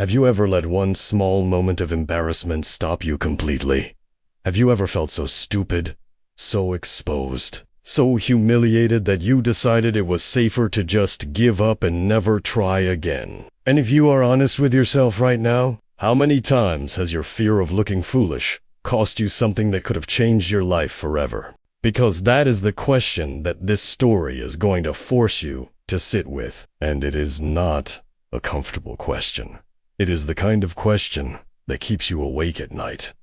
Have you ever let one small moment of embarrassment stop you completely? Have you ever felt so stupid, so exposed, so humiliated that you decided it was safer to just give up and never try again? And if you are honest with yourself right now, how many times has your fear of looking foolish cost you something that could have changed your life forever? Because that is the question that this story is going to force you to sit with. And it is not a comfortable question. It is the kind of question that keeps you awake at night,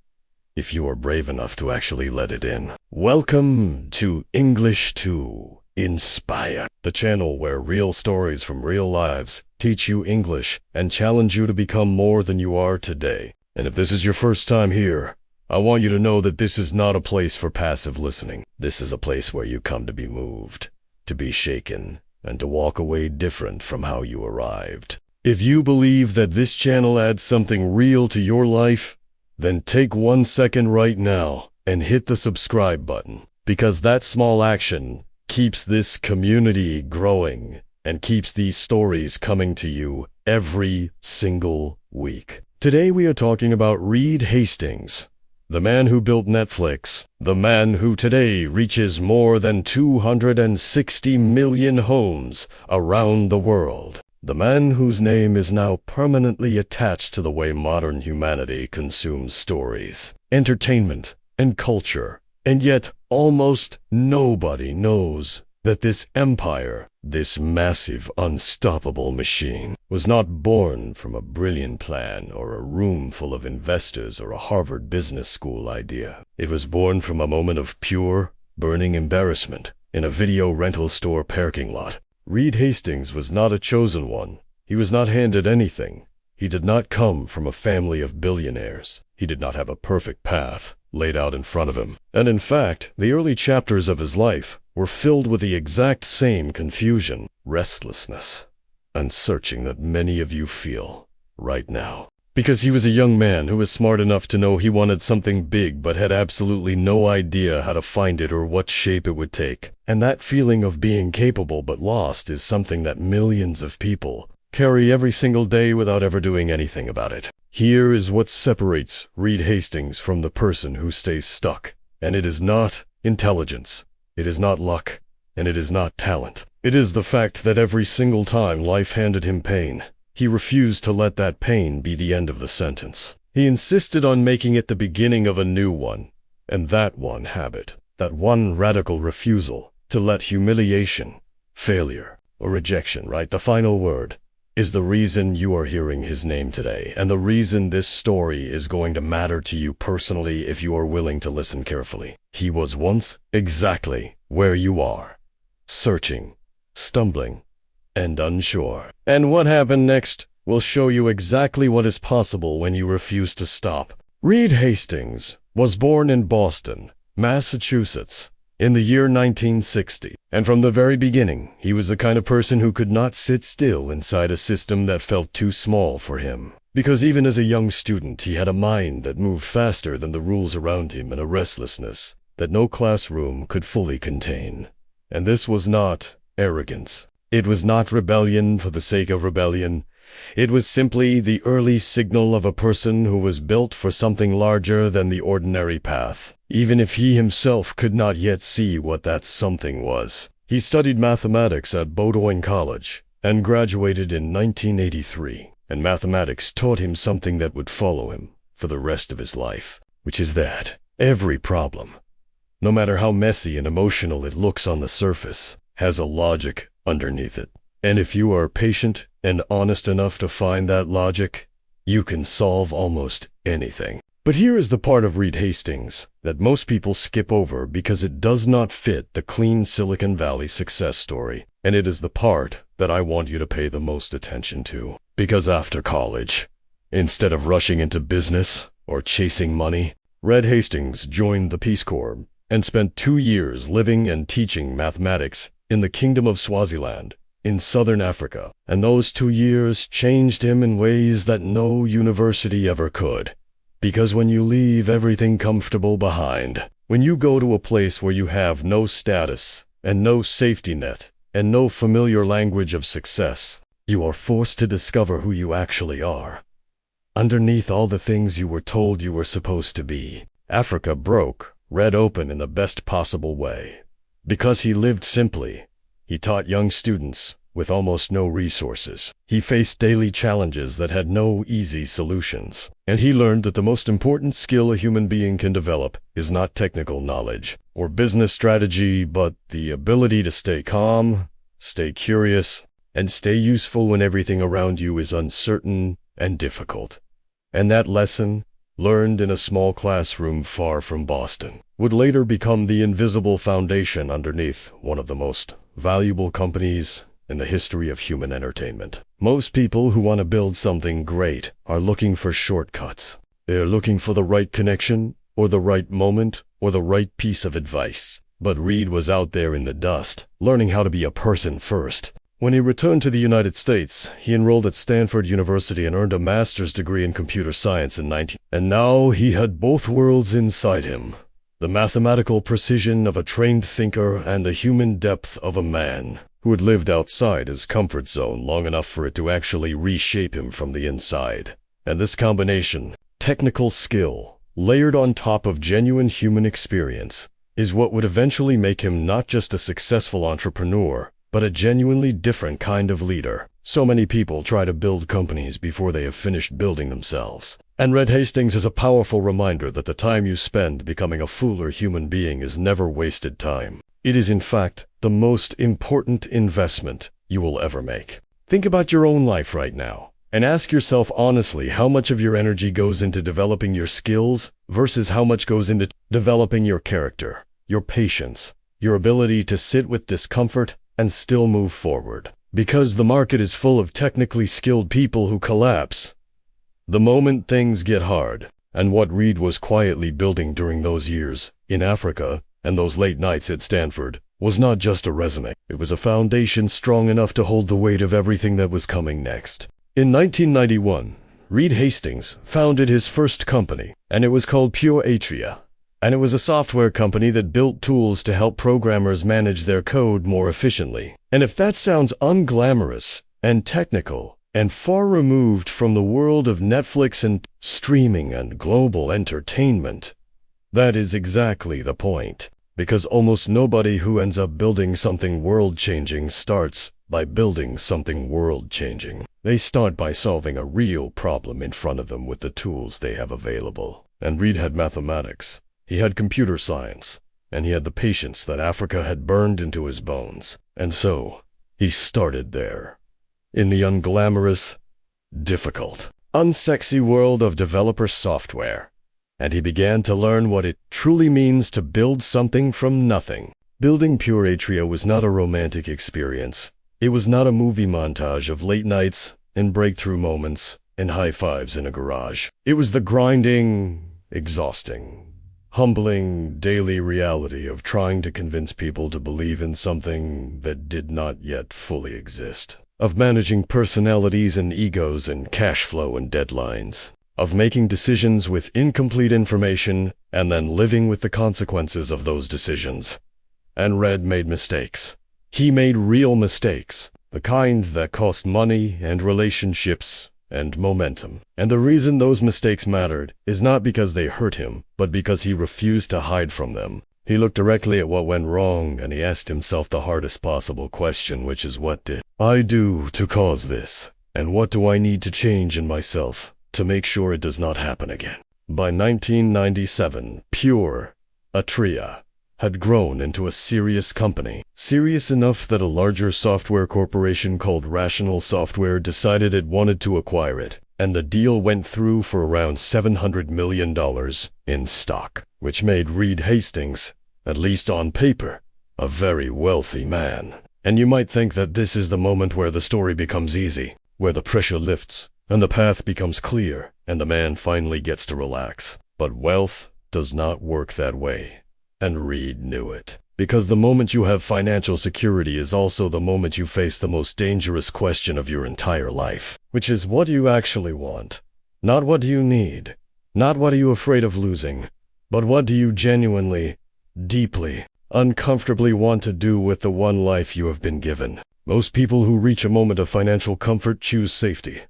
if you are brave enough to actually let it in. Welcome to English to Inspire, the channel where real stories from real lives teach you English and challenge you to become more than you are today. And if this is your first time here, I want you to know that this is not a place for passive listening. This is a place where you come to be moved, to be shaken, and to walk away different from how you arrived. If you believe that this channel adds something real to your life, then take 1 second right now and hit the subscribe button, because that small action keeps this community growing and keeps these stories coming to you every single week. Today we are talking about Reed Hastings, the man who built Netflix, the man who today reaches more than 260 million homes around the world. The man whose name is now permanently attached to the way modern humanity consumes stories, entertainment, and culture. And yet, almost nobody knows that this empire, this massive, unstoppable machine, was not born from a brilliant plan or a room full of investors or a Harvard Business School idea. It was born from a moment of pure, burning embarrassment in a video rental store parking lot. Reed Hastings was not a chosen one. He was not handed anything. He did not come from a family of billionaires. He did not have a perfect path laid out in front of him. And in fact, the early chapters of his life were filled with the exact same confusion, restlessness, and searching that many of you feel right now. Because he was a young man who was smart enough to know he wanted something big but had absolutely no idea how to find it or what shape it would take. And that feeling of being capable but lost is something that millions of people carry every single day without ever doing anything about it. Here is what separates Reed Hastings from the person who stays stuck. And it is not intelligence. It is not luck. And it is not talent. It is the fact that every single time life handed him pain, he refused to let that pain be the end of the sentence. He insisted on making it the beginning of a new one. And that one habit, that one radical refusal to let humiliation, failure, or rejection write the final word, is the reason you are hearing his name today, and the reason this story is going to matter to you personally if you are willing to listen carefully. He was once exactly where you are, searching, stumbling, and unsure. And what happened next will show you exactly what is possible when you refuse to stop. Reed Hastings was born in Boston, Massachusetts, in the year 1960. And from the very beginning, he was the kind of person who could not sit still inside a system that felt too small for him. Because even as a young student, he had a mind that moved faster than the rules around him and a restlessness that no classroom could fully contain. And this was not arrogance. It was not rebellion for the sake of rebellion. It was simply the early signal of a person who was built for something larger than the ordinary path, even if he himself could not yet see what that something was. He studied mathematics at Bowdoin College and graduated in 1983, and mathematics taught him something that would follow him for the rest of his life, which is that every problem, no matter how messy and emotional it looks on the surface, has a logic underneath it. And if you are patient and honest enough to find that logic, you can solve almost anything. But here is the part of Reed Hastings that most people skip over because it does not fit the clean Silicon Valley success story. And it is the part that I want you to pay the most attention to. Because after college, instead of rushing into business or chasing money, Reed Hastings joined the Peace Corps and spent 2 years living and teaching mathematics in the Kingdom of Swaziland in southern Africa. And those 2 years changed him in ways that no university ever could. Because when you leave everything comfortable behind, when you go to a place where you have no status and no safety net and no familiar language of success, you are forced to discover who you actually are. underneath all the things you were told you were supposed to be. Africa broke, read open in the best possible way. Because he lived simply, he taught young students with almost no resources. He faced daily challenges that had no easy solutions. And he learned that the most important skill a human being can develop is not technical knowledge or business strategy, but the ability to stay calm, stay curious, and stay useful when everything around you is uncertain and difficult. And that lesson, learned in a small classroom far from Boston, would later become the invisible foundation underneath one of the most valuable companies in the history of human entertainment. Most people who want to build something great are looking for shortcuts. They're looking for the right connection, or the right moment, or the right piece of advice. But Reed was out there in the dust, learning how to be a person first. When he returned to the United States, he enrolled at Stanford University and earned a master's degree in computer science in 19. And now he had both worlds inside him. The mathematical precision of a trained thinker and the human depth of a man who had lived outside his comfort zone long enough for it to actually reshape him from the inside. And this combination, technical skill, layered on top of genuine human experience, is what would eventually make him not just a successful entrepreneur, but a genuinely different kind of leader. So many people try to build companies before they have finished building themselves. And Reed Hastings is a powerful reminder that the time you spend becoming a fuller human being is never wasted time. It is, in fact, the most important investment you will ever make. Think about your own life right now, and ask yourself honestly how much of your energy goes into developing your skills versus how much goes into developing your character, your patience, your ability to sit with discomfort and still move forward. Because the market is full of technically skilled people who collapse the moment things get hard. And what Reed was quietly building during those years in Africa and those late nights at Stanford was not just a resume. It was a foundation strong enough to hold the weight of everything that was coming next. In 1991, Reed Hastings founded his first company, and it was called Qwikster. And it was a software company that built tools to help programmers manage their code more efficiently. And if that sounds unglamorous and technical and far removed from the world of Netflix and streaming and global entertainment, that is exactly the point. Because almost nobody who ends up building something world-changing starts by building something world-changing. They start by solving a real problem in front of them with the tools they have available. And Reed had mathematics. He had computer science, and he had the patience that Africa had burned into his bones. And so, he started there, in the unglamorous, difficult, unsexy world of developer software. And he began to learn what it truly means to build something from nothing. Building Qwikster was not a romantic experience. It was not a movie montage of late nights and breakthrough moments and high fives in a garage. It was the grinding, exhausting, humbling daily reality of trying to convince people to believe in something that did not yet fully exist. Of managing personalities and egos and cash flow and deadlines. Of making decisions with incomplete information and then living with the consequences of those decisions. And Reed made mistakes. He made real mistakes, the kind that cost money and relationships and momentum. And the reason those mistakes mattered is not because they hurt him, but because he refused to hide from them. He looked directly at what went wrong and he asked himself the hardest possible question, which is, what did I do to cause this? And what do I need to change in myself to make sure it does not happen again? By 1997, Qwikster had grown into a serious company. Serious enough that a larger software corporation called Rational Software decided it wanted to acquire it. And the deal went through for around $700 million in stock, which made Reed Hastings, at least on paper, a very wealthy man. And you might think that this is the moment where the story becomes easy, where the pressure lifts, and the path becomes clear, and the man finally gets to relax. But wealth does not work that way, and Reed knew it. Because the moment you have financial security is also the moment you face the most dangerous question of your entire life, which is, what do you actually want? Not what do you need, not what are you afraid of losing, but what do you genuinely, deeply, uncomfortably want to do with the one life you have been given? Most people who reach a moment of financial comfort choose safety.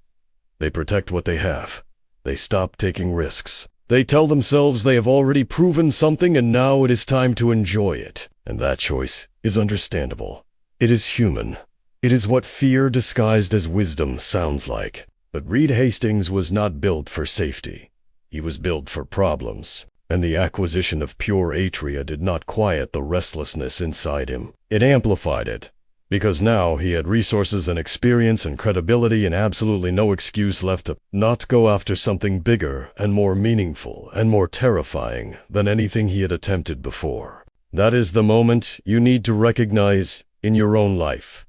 They protect what they have. They stop taking risks. They tell themselves they have already proven something and now it is time to enjoy it. And that choice is understandable. It is human. It is what fear disguised as wisdom sounds like. But Reed Hastings was not built for safety. He was built for problems. And the acquisition of pure atria did not quiet the restlessness inside him. It amplified it. Because now he had resources and experience and credibility and absolutely no excuse left to not go after something bigger and more meaningful and more terrifying than anything he had attempted before. That is the moment you need to recognize in your own life.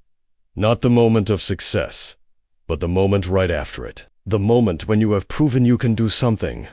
Not the moment of success, but the moment right after it. The moment when you have proven you can do something,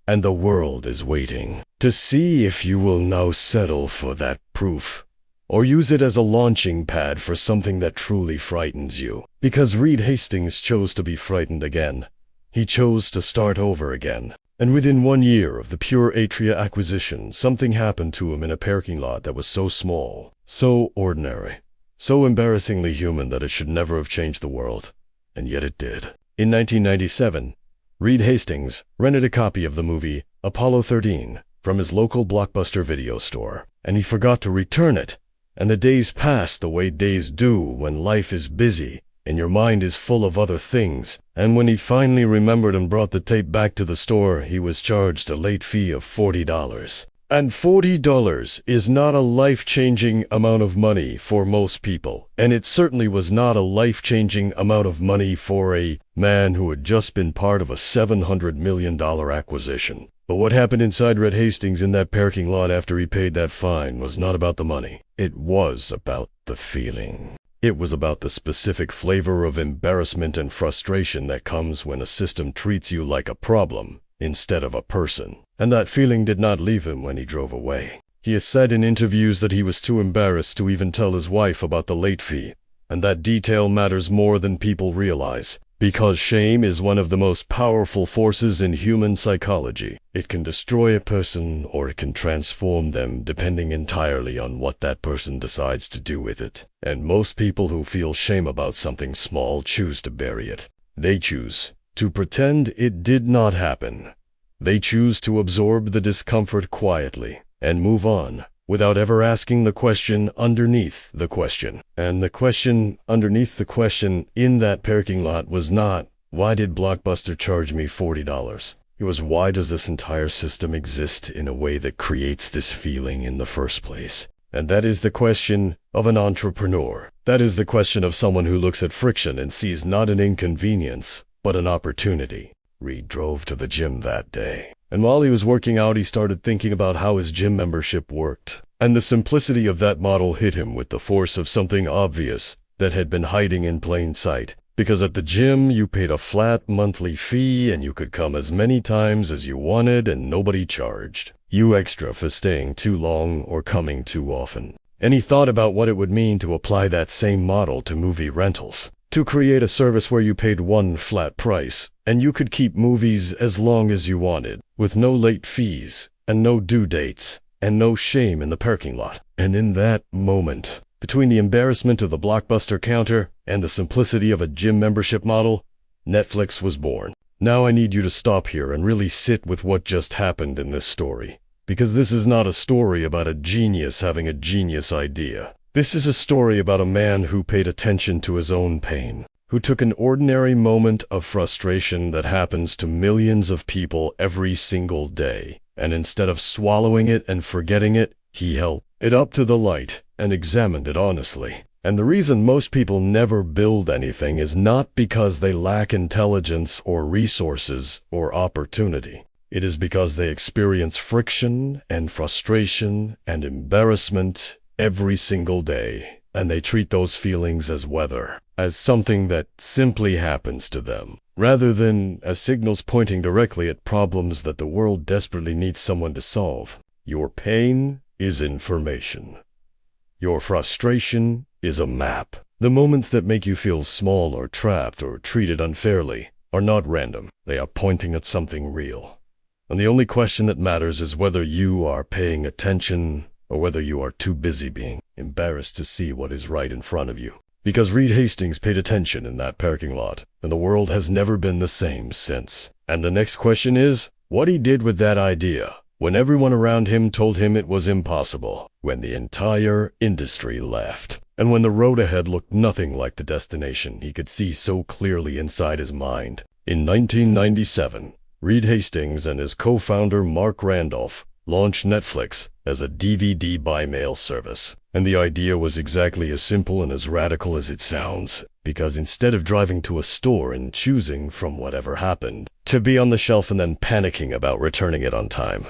and the world is waiting to see if you will now settle for that proof, or use it as a launching pad for something that truly frightens you. Because Reed Hastings chose to be frightened again. He chose to start over again. And within 1 year of the pure atria acquisition, something happened to him in a parking lot that was so small, so ordinary, so embarrassingly human that it should never have changed the world. And yet it did. In 1997, Reed Hastings rented a copy of the movie Apollo 13 from his local Blockbuster video store, and he forgot to return it. And the days passed the way days do when life is busy and your mind is full of other things. And when he finally remembered and brought the tape back to the store, he was charged a late fee of $40. And $40 is not a life-changing amount of money for most people. And it certainly was not a life-changing amount of money for a man who had just been part of a $700 million acquisition. But what happened inside Reed Hastings in that parking lot after he paid that fine was not about the money. It was about the feeling. It was about the specific flavor of embarrassment and frustration that comes when a system treats you like a problem instead of a person. And that feeling did not leave him when he drove away. He has said in interviews that he was too embarrassed to even tell his wife about the late fee, and that detail matters more than people realize. Because shame is one of the most powerful forces in human psychology. It can destroy a person or it can transform them depending entirely on what that person decides to do with it. And most people who feel shame about something small choose to bury it. They choose to pretend it did not happen. They choose to absorb the discomfort quietly and move on, without ever asking the question underneath the question. And the question underneath the question in that parking lot was not, why did Blockbuster charge me $40? It was, why does this entire system exist in a way that creates this feeling in the first place? And that is the question of an entrepreneur. That is the question of someone who looks at friction and sees not an inconvenience, but an opportunity. Reed drove to the gym that day. And while he was working out, he started thinking about how his gym membership worked. And the simplicity of that model hit him with the force of something obvious that had been hiding in plain sight. Because at the gym, you paid a flat monthly fee and you could come as many times as you wanted and nobody charged you extra for staying too long or coming too often. And he thought about what it would mean to apply that same model to movie rentals. To create a service where you paid one flat price, and you could keep movies as long as you wanted, with no late fees, and no due dates, and no shame in the parking lot. And in that moment, between the embarrassment of the Blockbuster counter and the simplicity of a gym membership model, Netflix was born. Now I need you to stop here and really sit with what just happened in this story. Because this is not a story about a genius having a genius idea. This is a story about a man who paid attention to his own pain, who took an ordinary moment of frustration that happens to millions of people every single day, and instead of swallowing it and forgetting it, he held it up to the light and examined it honestly. And the reason most people never build anything is not because they lack intelligence or resources or opportunity. It is because they experience friction and frustration and embarrassment every single day, and they treat those feelings as weather, as something that simply happens to them, rather than as signals pointing directly at problems that the world desperately needs someone to solve. Your pain is information. Your frustration is a map. The moments that make you feel small or trapped or treated unfairly are not random. They are pointing at something real. And the only question that matters is whether you are paying attention or whether you are too busy being embarrassed to see what is right in front of you. Because Reed Hastings paid attention in that parking lot, and the world has never been the same since. And the next question is, what he did with that idea, when everyone around him told him it was impossible, when the entire industry laughed, and when the road ahead looked nothing like the destination he could see so clearly inside his mind. In 1997, Reed Hastings and his co-founder Mark Randolph launched Netflix as a DVD by mail service. And the idea was exactly as simple and as radical as it sounds, because instead of driving to a store and choosing from whatever happened to be on the shelf and then panicking about returning it on time,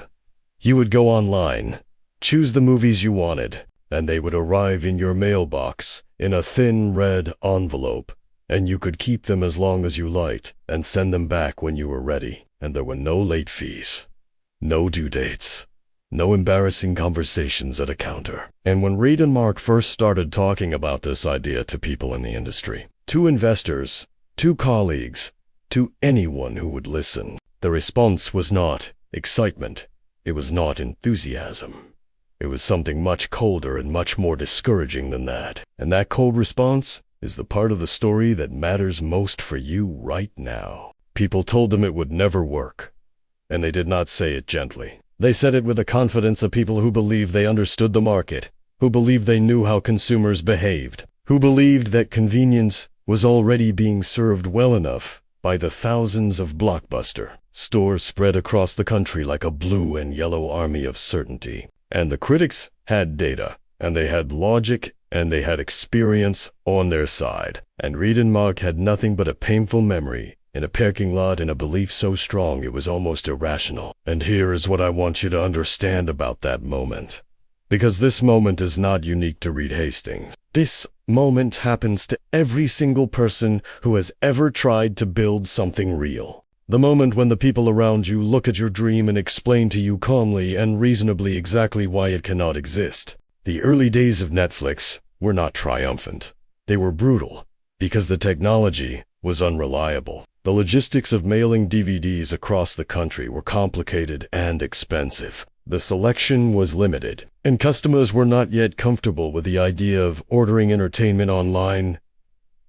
you would go online, choose the movies you wanted, and they would arrive in your mailbox in a thin red envelope, and you could keep them as long as you liked and send them back when you were ready, and there were no late fees, no due dates, no embarrassing conversations at a counter. And when Reed and Mark first started talking about this idea to people in the industry, to investors, to colleagues, to anyone who would listen, the response was not excitement. It was not enthusiasm. It was something much colder and much more discouraging than that. And that cold response is the part of the story that matters most for you right now. People told them it would never work, and they did not say it gently. They said it with the confidence of people who believed they understood the market, who believed they knew how consumers behaved, who believed that convenience was already being served well enough by the thousands of Blockbuster stores spread across the country like a blue and yellow army of certainty. And the critics had data, and they had logic, and they had experience on their side. And Reed and Mark had nothing but a painful memory in a parking lot and a belief so strong it was almost irrational. And here is what I want you to understand about that moment. Because this moment is not unique to Reed Hastings. This moment happens to every single person who has ever tried to build something real. The moment when the people around you look at your dream and explain to you calmly and reasonably exactly why it cannot exist. The early days of Netflix were not triumphant. They were brutal, because the technology was unreliable. The logistics of mailing DVDs across the country were complicated and expensive. The selection was limited, and customers were not yet comfortable with the idea of ordering entertainment online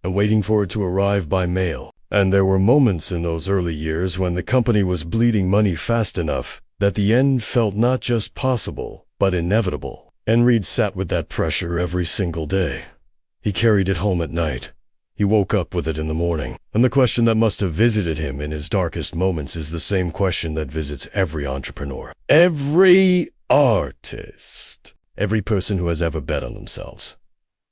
and waiting for it to arrive by mail. And there were moments in those early years when the company was bleeding money fast enough that the end felt not just possible, but inevitable. And Reed sat with that pressure every single day. He carried it home at night. He woke up with it in the morning. And the question that must have visited him in his darkest moments is the same question that visits every entrepreneur, every artist, every person who has ever bet on themselves.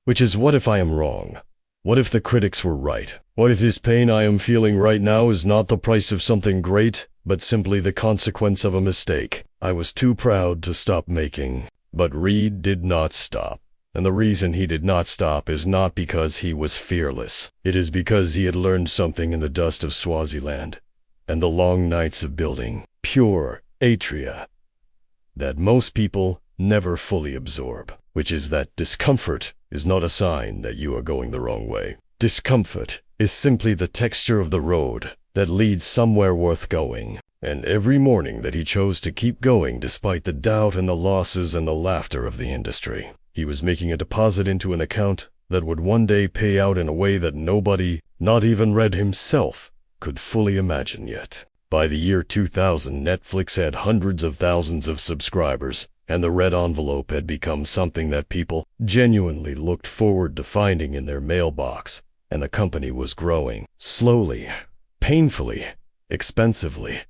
Which is, what if I am wrong? What if the critics were right? What if this pain I am feeling right now is not the price of something great, but simply the consequence of a mistake? I was too proud to stop making. But Reed did not stop. And the reason he did not stop is not because he was fearless. It is because he had learned something in the dust of Swaziland and the long nights of building pure atria that most people never fully absorb, which is that discomfort is not a sign that you are going the wrong way. Discomfort is simply the texture of the road that leads somewhere worth going. And every morning that he chose to keep going despite the doubt and the losses and the laughter of the industry, he was making a deposit into an account that would one day pay out in a way that nobody, not even Reed himself, could fully imagine yet. By the year 2000, Netflix had hundreds of thousands of subscribers, and the red envelope had become something that people genuinely looked forward to finding in their mailbox, and the company was growing. Slowly, painfully, expensively,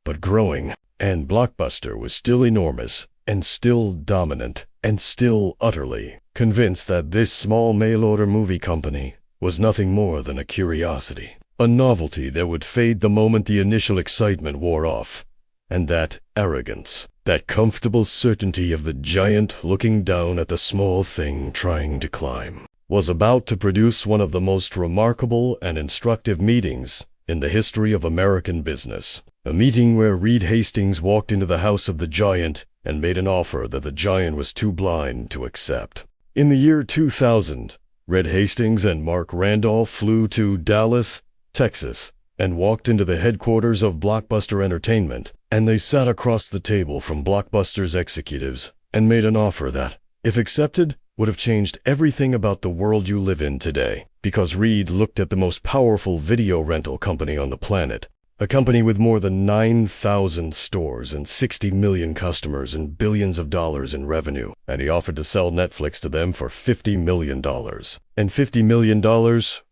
but growing. And Blockbuster was still enormous, and still dominant, and still utterly convinced that this small mail-order movie company was nothing more than a curiosity, a novelty that would fade the moment the initial excitement wore off. And that arrogance, that comfortable certainty of the giant looking down at the small thing trying to climb, was about to produce one of the most remarkable and instructive meetings in the history of American business. A meeting where Reed Hastings walked into the house of the giant and made an offer that the giant was too blind to accept. In the year 2000, Reed Hastings and Mark Randolph flew to Dallas, Texas, and walked into the headquarters of Blockbuster Entertainment, and they sat across the table from Blockbuster's executives and made an offer that, if accepted, would have changed everything about the world you live in today, because Reed looked at the most powerful video rental company on the planet, a company with more than 9,000 stores and 60 million customers and billions of dollars in revenue, and he offered to sell Netflix to them for $50 million. And $50 million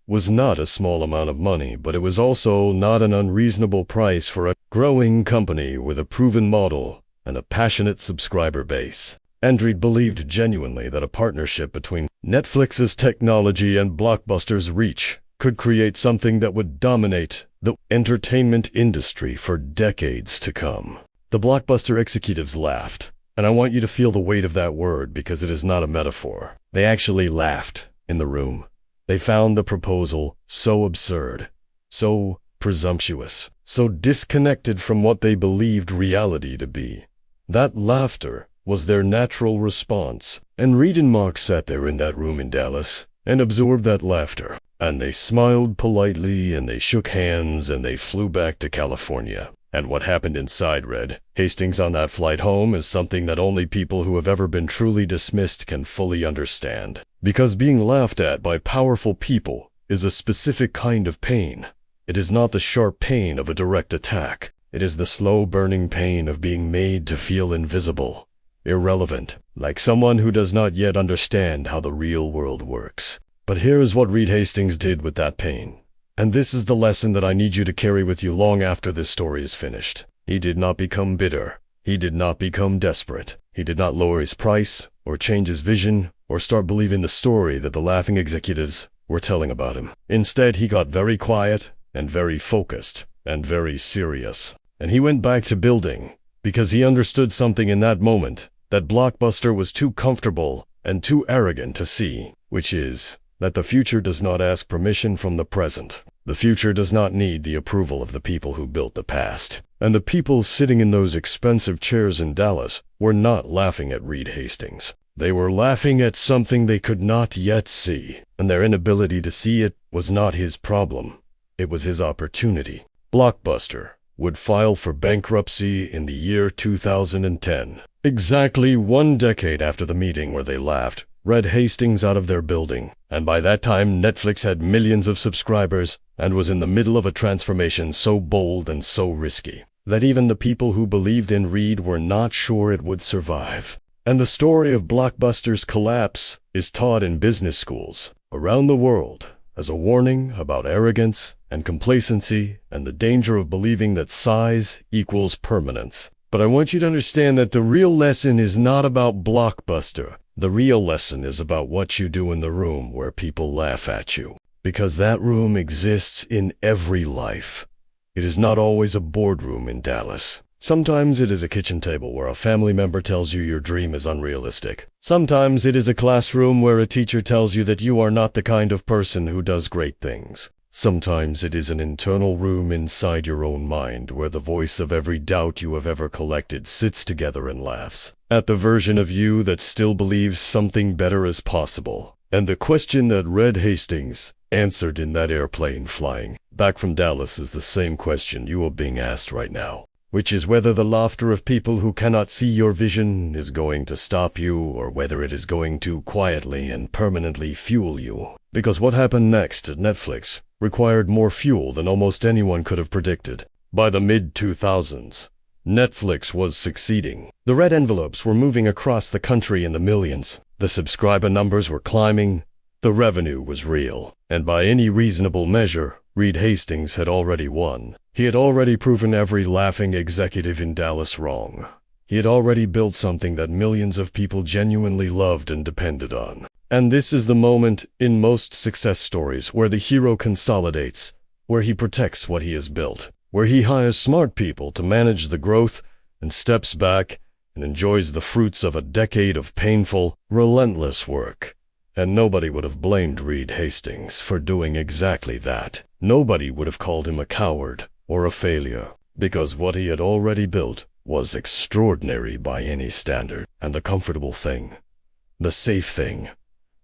was not a small amount of money, but it was also not an unreasonable price for a growing company with a proven model and a passionate subscriber base. And Reed believed genuinely that a partnership between Netflix's technology and Blockbuster's reach could create something that would dominate the entertainment industry for decades to come. The Blockbuster executives laughed, and I want you to feel the weight of that word because it is not a metaphor. They actually laughed in the room. They found the proposal so absurd, so presumptuous, so disconnected from what they believed reality to be. That laughter was their natural response, and Reed and Mark sat there in that room in Dallas and absorbed that laughter. And they smiled politely, and they shook hands, and they flew back to California. And what happened inside Reed Hastings on that flight home is something that only people who have ever been truly dismissed can fully understand. Because being laughed at by powerful people is a specific kind of pain. It is not the sharp pain of a direct attack. It is the slow-burning pain of being made to feel invisible, irrelevant, like someone who does not yet understand how the real world works. But here is what Reed Hastings did with that pain. And this is the lesson that I need you to carry with you long after this story is finished. He did not become bitter. He did not become desperate. He did not lower his price, or change his vision, or start believing the story that the laughing executives were telling about him. Instead, he got very quiet, and very focused, and very serious. And he went back to building, because he understood something in that moment that Blockbuster was too comfortable and too arrogant to see, which is that the future does not ask permission from the present. The future does not need the approval of the people who built the past. And the people sitting in those expensive chairs in Dallas were not laughing at Reed Hastings. They were laughing at something they could not yet see, and their inability to see it was not his problem. It was his opportunity. Blockbuster would file for bankruptcy in the year 2010. Exactly 1 decade after the meeting where they laughed Reed Hastings out of their building, and by that time Netflix had millions of subscribers and was in the middle of a transformation so bold and so risky that even the people who believed in Reed were not sure it would survive. And the story of Blockbuster's collapse is taught in business schools around the world as a warning about arrogance and complacency and the danger of believing that size equals permanence. But I want you to understand that the real lesson is not about Blockbuster. The real lesson is about what you do in the room where people laugh at you. Because that room exists in every life. It is not always a boardroom in Dallas. Sometimes it is a kitchen table where a family member tells you your dream is unrealistic. Sometimes it is a classroom where a teacher tells you that you are not the kind of person who does great things. Sometimes it is an internal room inside your own mind where the voice of every doubt you have ever collected sits together and laughs at the version of you that still believes something better is possible. And the question that Reed Hastings answered in that airplane flying back from Dallas is the same question you are being asked right now, which is whether the laughter of people who cannot see your vision is going to stop you or whether it is going to quietly and permanently fuel you. Because what happened next at Netflix required more fuel than almost anyone could have predicted. By the mid-2000s, Netflix was succeeding. The red envelopes were moving across the country in the millions. The subscriber numbers were climbing. The revenue was real. And by any reasonable measure, Reed Hastings had already won. He had already proven every laughing executive in Dallas wrong. He had already built something that millions of people genuinely loved and depended on. And this is the moment in most success stories where the hero consolidates, where he protects what he has built, where he hires smart people to manage the growth and steps back and enjoys the fruits of a decade of painful, relentless work. And nobody would have blamed Reed Hastings for doing exactly that. Nobody would have called him a coward or a failure, because what he had already built was extraordinary by any standard. And the comfortable thing, the safe thing,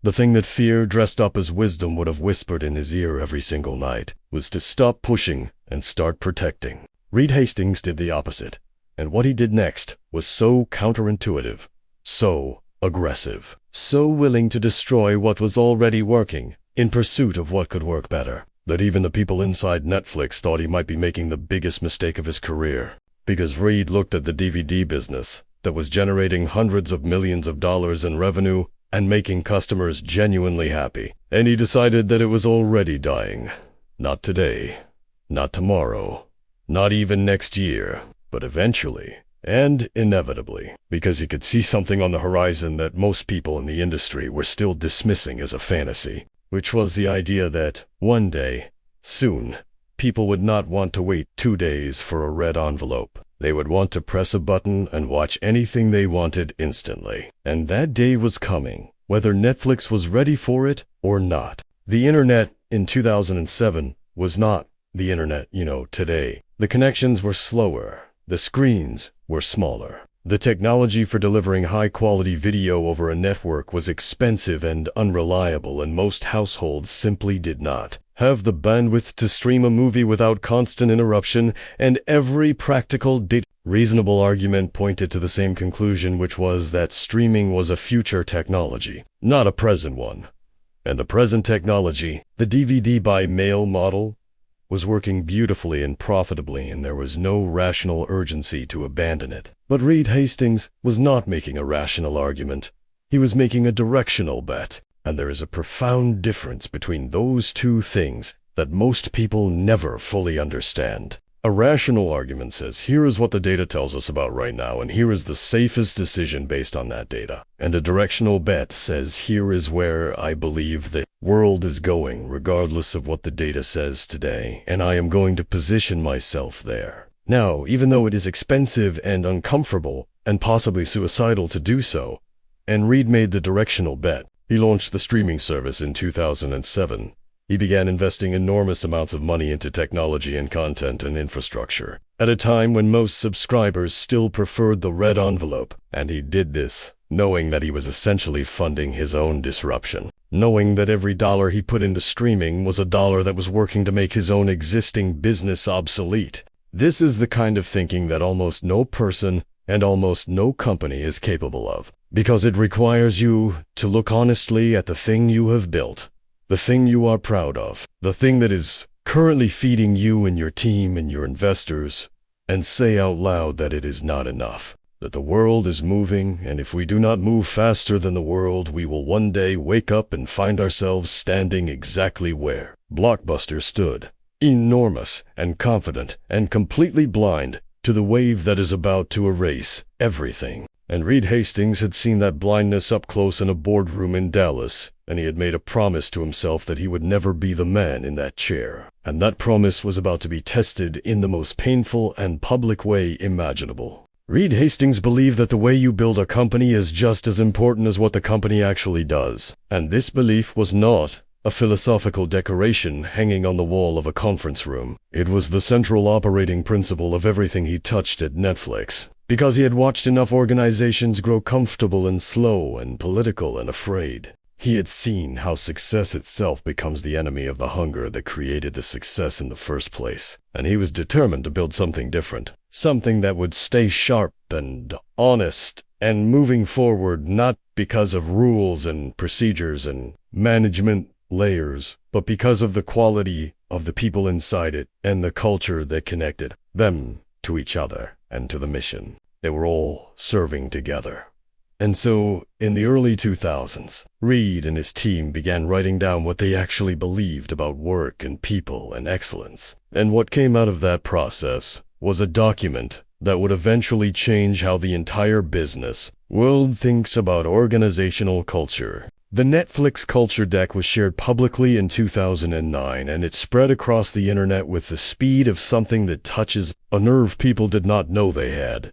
the thing that fear dressed up as wisdom would have whispered in his ear every single night, was to stop pushing and start protecting. Reed Hastings did the opposite, and what he did next was so counterintuitive, so aggressive, so willing to destroy what was already working in pursuit of what could work better, that even the people inside Netflix thought he might be making the biggest mistake of his career. Because Reed looked at the DVD business that was generating hundreds of millions of dollars in revenue and making customers genuinely happy, and he decided that it was already dying. Not today, not tomorrow, not even next year, but eventually, and inevitably, because he could see something on the horizon that most people in the industry were still dismissing as a fantasy, which was the idea that one day, soon, people would not want to wait 2 days for a red envelope. They would want to press a button and watch anything they wanted instantly. And that day was coming, whether Netflix was ready for it or not. The internet in 2007 was not the internet, today. The connections were slower. The screens were smaller. The technology for delivering high-quality video over a network was expensive and unreliable, and most households simply did not have the bandwidth to stream a movie without constant interruption, and every practical reasonable argument pointed to the same conclusion, which was that streaming was a future technology, not a present one. And the present technology, the DVD by mail model, was working beautifully and profitably, and there was no rational urgency to abandon it. But Reed Hastings was not making a rational argument. He was making a directional bet. And there is a profound difference between those two things that most people never fully understand. A rational argument says, here is what the data tells us about right now, and here is the safest decision based on that data. And a directional bet says, here is where I believe the world is going, regardless of what the data says today, and I am going to position myself there. Now, even though it is expensive and uncomfortable, and possibly suicidal to do so, and Reed made the directional bet. He launched the streaming service in 2007. He began investing enormous amounts of money into technology and content and infrastructure, at a time when most subscribers still preferred the red envelope. And he did this, knowing that he was essentially funding his own disruption, knowing that every dollar he put into streaming was a dollar that was working to make his own existing business obsolete. This is the kind of thinking that almost no person and almost no company is capable of, because it requires you to look honestly at the thing you have built, the thing you are proud of, the thing that is currently feeding you and your team and your investors, and say out loud that it is not enough, that the world is moving, and if we do not move faster than the world, we will one day wake up and find ourselves standing exactly where Blockbuster stood, enormous and confident and completely blind to the wave that is about to erase everything. And Reed Hastings had seen that blindness up close in a boardroom in Dallas, and he had made a promise to himself that he would never be the man in that chair. And that promise was about to be tested in the most painful and public way imaginable. Reed Hastings believed that the way you build a company is just as important as what the company actually does. And this belief was not a philosophical decoration hanging on the wall of a conference room. It was the central operating principle of everything he touched at Netflix. Because he had watched enough organizations grow comfortable and slow and political and afraid. He had seen how success itself becomes the enemy of the hunger that created the success in the first place. And he was determined to build something different. Something that would stay sharp and honest and moving forward, not because of rules and procedures and management layers, but because of the quality of the people inside it and the culture that connected them to each other and to the mission. They were all serving together. And so, in the early 2000s, Reed and his team began writing down what they actually believed about work and people and excellence. And what came out of that process was a document that would eventually change how the entire business world thinks about organizational culture. The Netflix culture deck was shared publicly in 2009, and it spread across the internet with the speed of something that touches a nerve people did not know they had.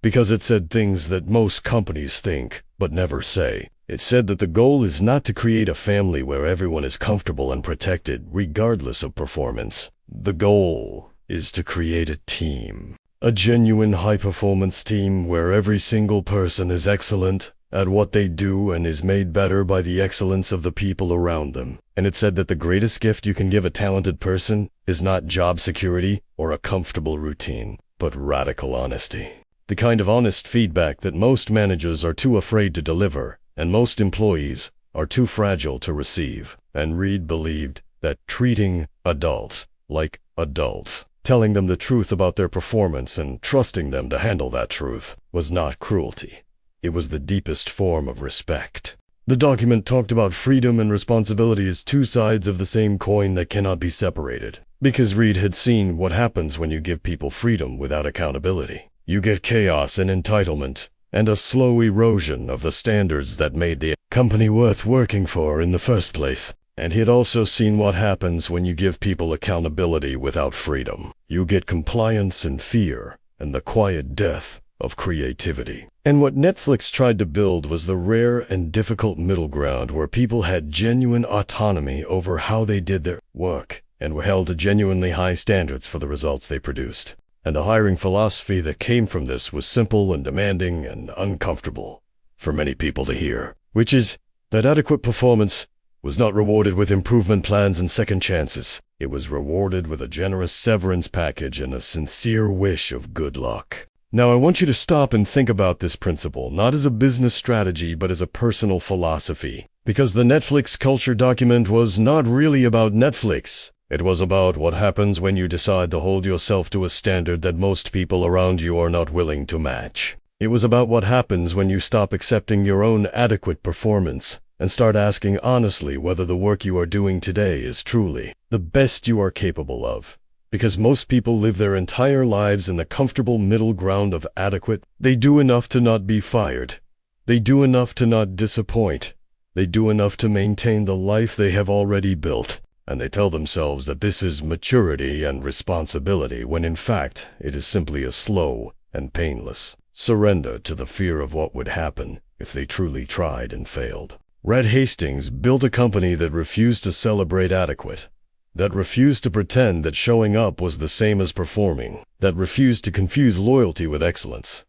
Because it said things that most companies think, but never say. It said that the goal is not to create a family where everyone is comfortable and protected, regardless of performance. The goal is to create a team. A genuine high-performance team where every single person is excellent at what they do and is made better by the excellence of the people around them. And it said that the greatest gift you can give a talented person is not job security or a comfortable routine, but radical honesty. The kind of honest feedback that most managers are too afraid to deliver, and most employees are too fragile to receive. And Reed believed that treating adults like adults, telling them the truth about their performance and trusting them to handle that truth, was not cruelty. It was the deepest form of respect. The document talked about freedom and responsibility as two sides of the same coin that cannot be separated. Because Reed had seen what happens when you give people freedom without accountability. You get chaos and entitlement, and a slow erosion of the standards that made the company worth working for in the first place. And he had also seen what happens when you give people accountability without freedom. You get compliance and fear, and the quiet death of creativity. And what Netflix tried to build was the rare and difficult middle ground where people had genuine autonomy over how they did their work, and were held to genuinely high standards for the results they produced. And the hiring philosophy that came from this was simple and demanding and uncomfortable for many people to hear, which is that adequate performance was not rewarded with improvement plans and second chances. It was rewarded with a generous severance package and a sincere wish of good luck. Now, I want you to stop and think about this principle, not as a business strategy, but as a personal philosophy. Because the Netflix culture document was not really about Netflix. It was about what happens when you decide to hold yourself to a standard that most people around you are not willing to match. It was about what happens when you stop accepting your own adequate performance and start asking honestly whether the work you are doing today is truly the best you are capable of. Because most people live their entire lives in the comfortable middle ground of adequate. They do enough to not be fired. They do enough to not disappoint. They do enough to maintain the life they have already built. And they tell themselves that this is maturity and responsibility, when in fact it is simply a slow and painless surrender to the fear of what would happen if they truly tried and failed. Reed Hastings built a company that refused to celebrate adequate, that refused to pretend that showing up was the same as performing, that refused to confuse loyalty with excellence.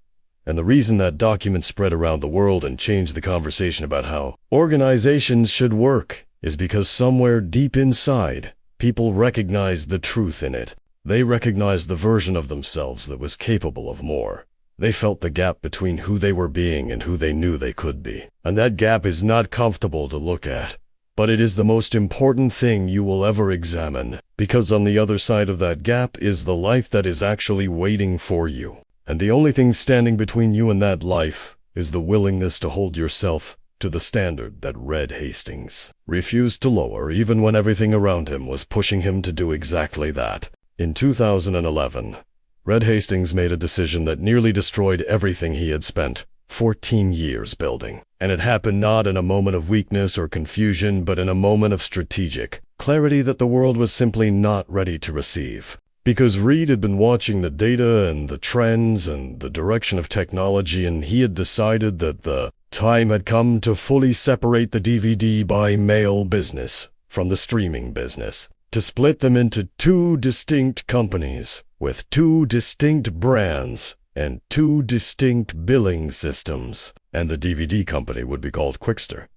And the reason that document spread around the world and changed the conversation about how organizations should work is because somewhere deep inside, people recognized the truth in it. They recognized the version of themselves that was capable of more. They felt the gap between who they were being and who they knew they could be. And that gap is not comfortable to look at, but it is the most important thing you will ever examine, because on the other side of that gap is the life that is actually waiting for you. And the only thing standing between you and that life is the willingness to hold yourself to the standard that Reed Hastings refused to lower, even when everything around him was pushing him to do exactly that. In 2011, Reed Hastings made a decision that nearly destroyed everything he had spent 14 years building. And it happened not in a moment of weakness or confusion, but in a moment of strategic clarity that the world was simply not ready to receive. Because Reed had been watching the data and the trends and the direction of technology, and he had decided that the time had come to fully separate the DVD by mail business from the streaming business, to split them into two distinct companies with two distinct brands and two distinct billing systems. And the DVD company would be called Qwikster,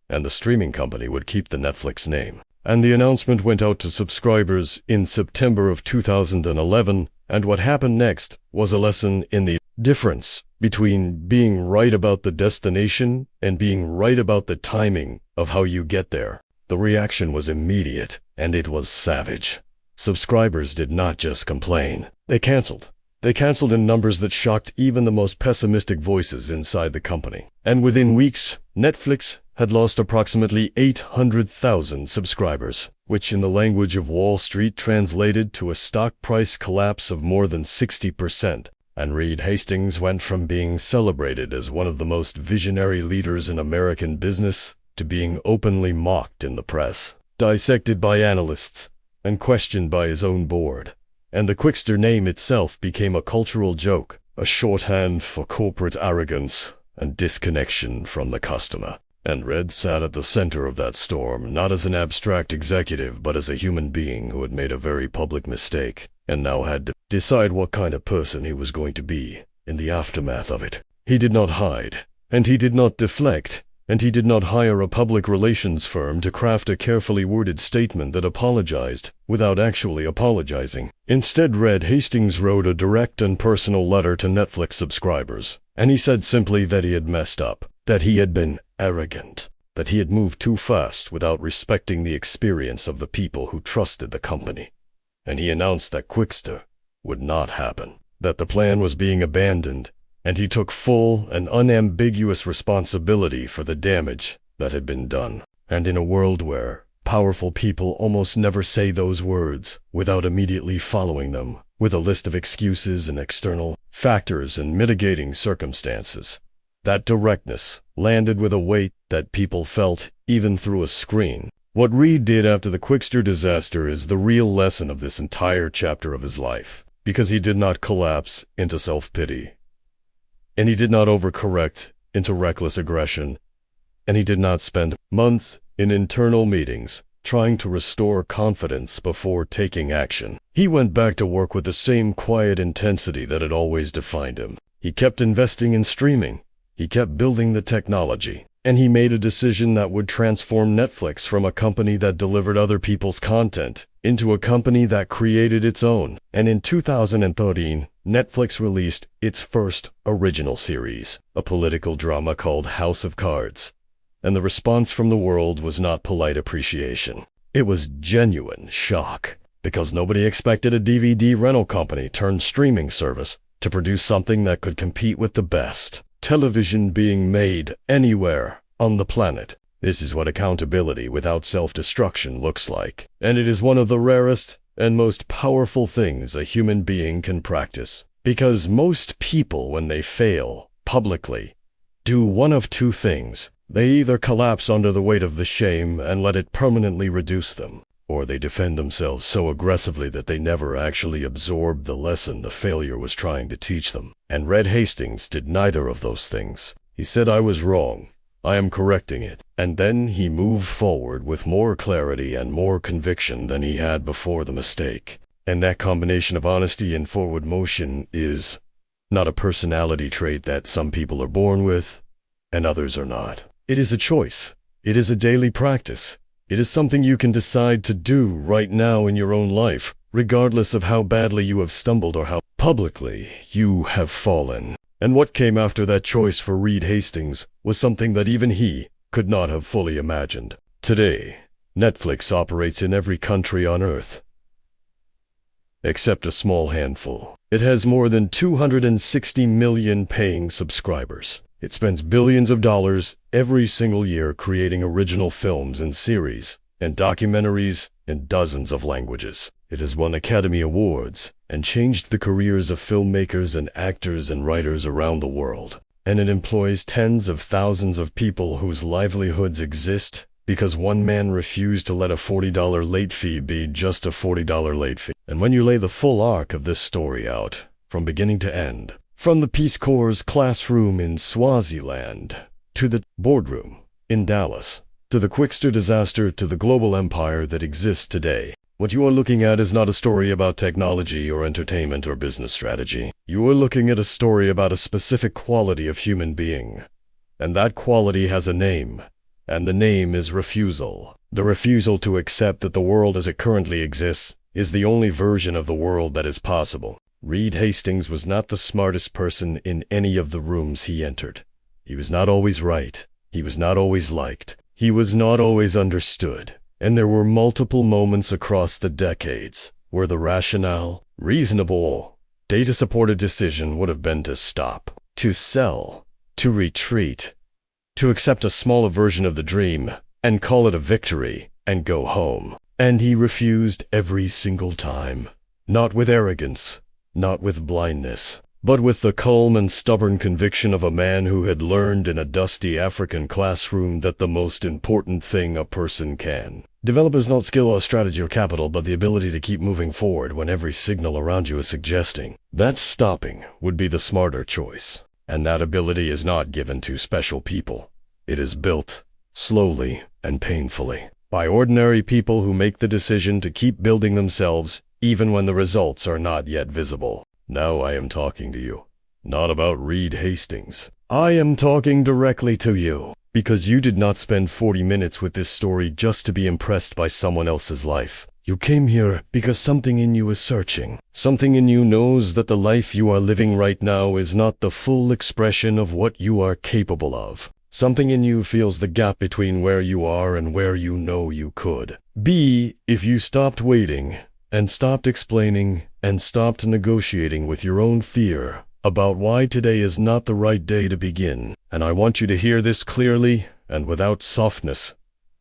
and the streaming company would keep the Netflix name. And the announcement went out to subscribers in September of 2011, and what happened next was a lesson in the difference between being right about the destination and being right about the timing of how you get there. The reaction was immediate, and it was savage. Subscribers did not just complain. They canceled. They canceled in numbers that shocked even the most pessimistic voices inside the company. And within weeks, Netflix had lost approximately 800,000 subscribers, which in the language of Wall Street translated to a stock price collapse of more than 60%. And Reed Hastings went from being celebrated as one of the most visionary leaders in American business to being openly mocked in the press, dissected by analysts, and questioned by his own board. And the Qwikster name itself became a cultural joke, a shorthand for corporate arrogance and disconnection from the customer. And Reed sat at the center of that storm, not as an abstract executive, but as a human being who had made a very public mistake, and now had to decide what kind of person he was going to be in the aftermath of it. He did not hide, and he did not deflect, and he did not hire a public relations firm to craft a carefully worded statement that apologized without actually apologizing. Instead, Reed Hastings wrote a direct and personal letter to Netflix subscribers, and he said simply that he had messed up, that he had been arrogant, that he had moved too fast without respecting the experience of the people who trusted the company. And he announced that Qwikster would not happen, that the plan was being abandoned, and he took full and unambiguous responsibility for the damage that had been done. And in a world where powerful people almost never say those words without immediately following them with a list of excuses and external factors and mitigating circumstances, that directness landed with a weight that people felt even through a screen. What Reed did after the Qwikster disaster is the real lesson of this entire chapter of his life, because he did not collapse into self-pity, and he did not overcorrect into reckless aggression, and he did not spend months in internal meetings trying to restore confidence before taking action. He went back to work with the same quiet intensity that had always defined him. He kept investing in streaming. He kept building the technology. And he made a decision that would transform Netflix from a company that delivered other people's content into a company that created its own. And in 2013, Netflix released its first original series, a political drama called House of Cards. And the response from the world was not polite appreciation. It was genuine shock, because nobody expected a DVD rental company turned streaming service to produce something that could compete with the best television being made anywhere on the planet. This is what accountability without self-destruction looks like, and it is one of the rarest and most powerful things a human being can practice. Because most people, when they fail publicly, do one of two things. They either collapse under the weight of the shame and let it permanently reduce them, or they defend themselves so aggressively that they never actually absorb the lesson the failure was trying to teach them. And Reed Hastings did neither of those things. He said, "I was wrong. I am correcting it." And then he moved forward with more clarity and more conviction than he had before the mistake. And that combination of honesty and forward motion is not a personality trait that some people are born with and others are not. It is a choice. It is a daily practice. It is something you can decide to do right now in your own life, regardless of how badly you have stumbled or how publicly you have fallen. And what came after that choice for Reed Hastings was something that even he could not have fully imagined. Today, Netflix operates in every country on Earth, except a small handful. It has more than 260 million paying subscribers. It spends billions of dollars every single year creating original films and series and documentaries in dozens of languages. It has won Academy Awards and changed the careers of filmmakers and actors and writers around the world. And it employs tens of thousands of people whose livelihoods exist because one man refused to let a $40 late fee be just a $40 late fee. And when you lay the full arc of this story out, from beginning to end, from the Peace Corps' classroom in Swaziland, to the boardroom in Dallas, to the Qwikster disaster, to the global empire that exists today, what you are looking at is not a story about technology or entertainment or business strategy. You are looking at a story about a specific quality of human being. And that quality has a name, and the name is refusal. The refusal to accept that the world as it currently exists is the only version of the world that is possible. Reed Hastings was not the smartest person in any of the rooms he entered. He was not always right. He was not always liked. He was not always understood. And there were multiple moments across the decades where the rationale, reasonable, data-supported decision would have been to stop, to sell, to retreat, to accept a smaller version of the dream and call it a victory and go home. And he refused every single time, not with arrogance, not with blindness, but with the calm and stubborn conviction of a man who had learned in a dusty African classroom that the most important thing a person can develop is not skill or strategy or capital, but the ability to keep moving forward when every signal around you is suggesting that stopping would be the smarter choice. And that ability is not given to special people. It is built slowly and painfully by ordinary people who make the decision to keep building themselves even when the results are not yet visible. Now I am talking to you, not about Reed Hastings. I am talking directly to you. Because you did not spend 40 minutes with this story just to be impressed by someone else's life. You came here because something in you is searching. Something in you knows that the life you are living right now is not the full expression of what you are capable of. Something in you feels the gap between where you are and where you know you could be if you stopped waiting and stopped explaining and stopped negotiating with your own fear about why today is not the right day to begin. And I want you to hear this clearly and without softness.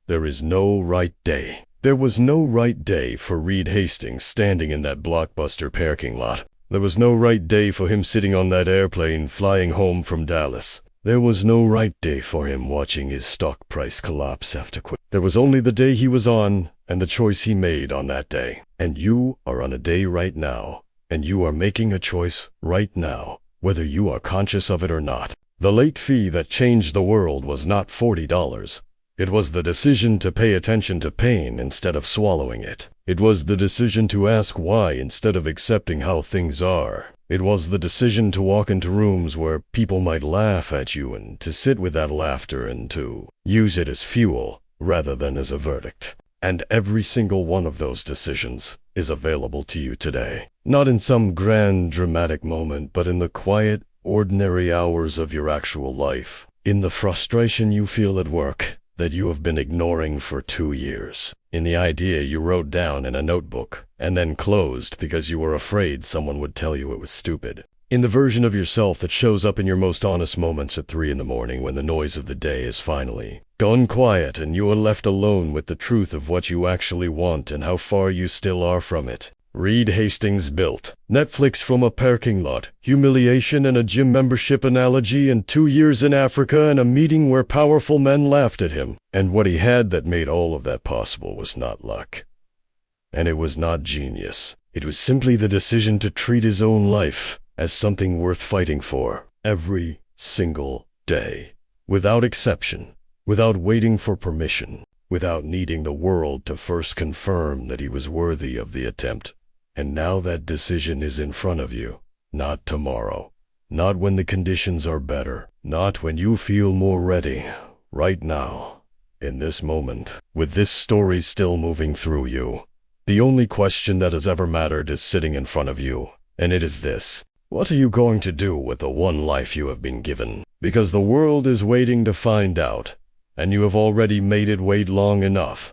There is no right day. There was no right day for Reed Hastings standing in that Blockbuster parking lot. There was no right day for him sitting on that airplane flying home from Dallas. There was no right day for him watching his stock price collapse after Qwikster. There was only the day he was on and the choice he made on that day. And you are on a day right now, and you are making a choice right now, whether you are conscious of it or not. The late fee that changed the world was not $40. It was the decision to pay attention to pain instead of swallowing it. It was the decision to ask why instead of accepting how things are. It was the decision to walk into rooms where people might laugh at you and to sit with that laughter and to use it as fuel rather than as a verdict. And every single one of those decisions is available to you today. Not in some grand dramatic moment, but in the quiet, ordinary hours of your actual life. In the frustration you feel at work that you have been ignoring for 2 years. In the idea you wrote down in a notebook and then closed because you were afraid someone would tell you it was stupid. In the version of yourself that shows up in your most honest moments at 3 in the morning when the noise of the day is finally gone quiet and you are left alone with the truth of what you actually want and how far you still are from it. Reed Hastings built Netflix from a parking lot, humiliation and a gym membership analogy, and 2 years in Africa and a meeting where powerful men laughed at him. And what he had that made all of that possible was not luck. And it was not genius. It was simply the decision to treat his own life as something worth fighting for every single day, without exception, without waiting for permission, without needing the world to first confirm that he was worthy of the attempt. And now that decision is in front of you. Not tomorrow. Not when the conditions are better. Not when you feel more ready. Right now. In this moment. With this story still moving through you. The only question that has ever mattered is sitting in front of you. And it is this. What are you going to do with the one life you have been given? Because the world is waiting to find out. And you have already made it wait long enough.